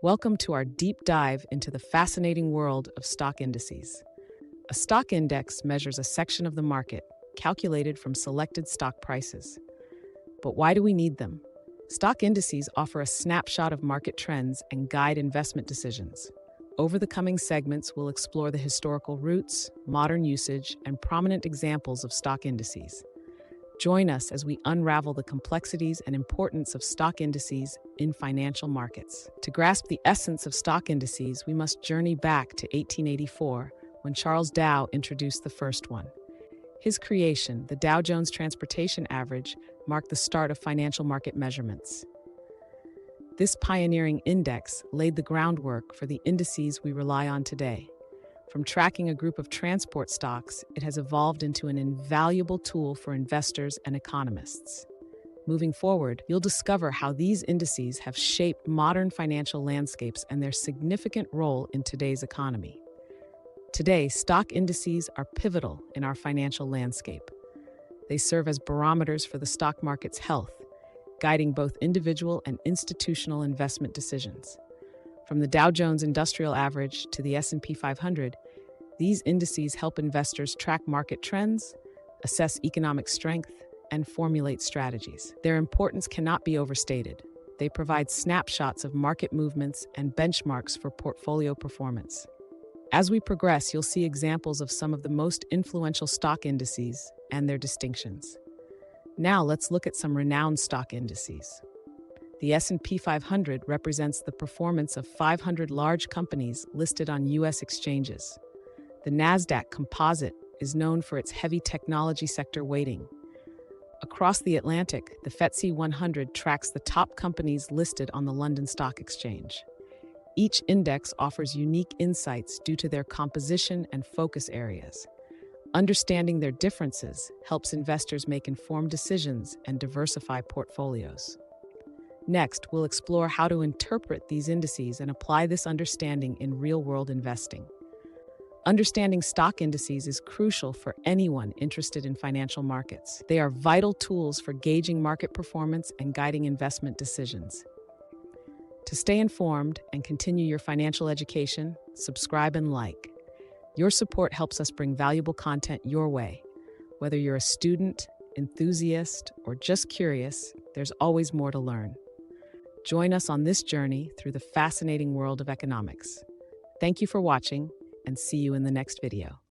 Welcome to our deep dive into the fascinating world of stock indices. A stock index measures a section of the market calculated from selected stock prices. But why do we need them? Stock indices offer a snapshot of market trends and guide investment decisions. Over the coming segments, we'll explore the historical roots, modern usage, and prominent examples of stock indices. Join us as we unravel the complexities and importance of stock indices in financial markets. To grasp the essence of stock indices, we must journey back to 1884 when Charles Dow introduced the first one. His creation, the Dow Jones Transportation Average, marked the start of financial market measurements. This pioneering index laid the groundwork for the indices we rely on today. From tracking a group of transport stocks, it has evolved into an invaluable tool for investors and economists. Moving forward, you'll discover how these indices have shaped modern financial landscapes and their significant role in today's economy. Today, stock indices are pivotal in our financial landscape. They serve as barometers for the stock market's health, guiding both individual and institutional investment decisions. From the Dow Jones Industrial Average to the S&P 500, these indices help investors track market trends, assess economic strength, and formulate strategies. Their importance cannot be overstated. They provide snapshots of market movements and benchmarks for portfolio performance. As we progress, you'll see examples of some of the most influential stock indices and their distinctions. Now let's look at some renowned stock indices. The S&P 500 represents the performance of 500 large companies listed on U.S. exchanges. The Nasdaq Composite is known for its heavy technology sector weighting. Across the Atlantic, the FTSE 100 tracks the top companies listed on the London Stock Exchange. Each index offers unique insights due to their composition and focus areas. Understanding their differences helps investors make informed decisions and diversify portfolios. Next, we'll explore how to interpret these indices and apply this understanding in real-world investing. Understanding stock indices is crucial for anyone interested in financial markets. They are vital tools for gauging market performance and guiding investment decisions. To stay informed and continue your financial education, subscribe and like. Your support helps us bring valuable content your way. Whether you're a student, enthusiast, or just curious, there's always more to learn. Join us on this journey through the fascinating world of economics. Thank you for watching, and see you in the next video.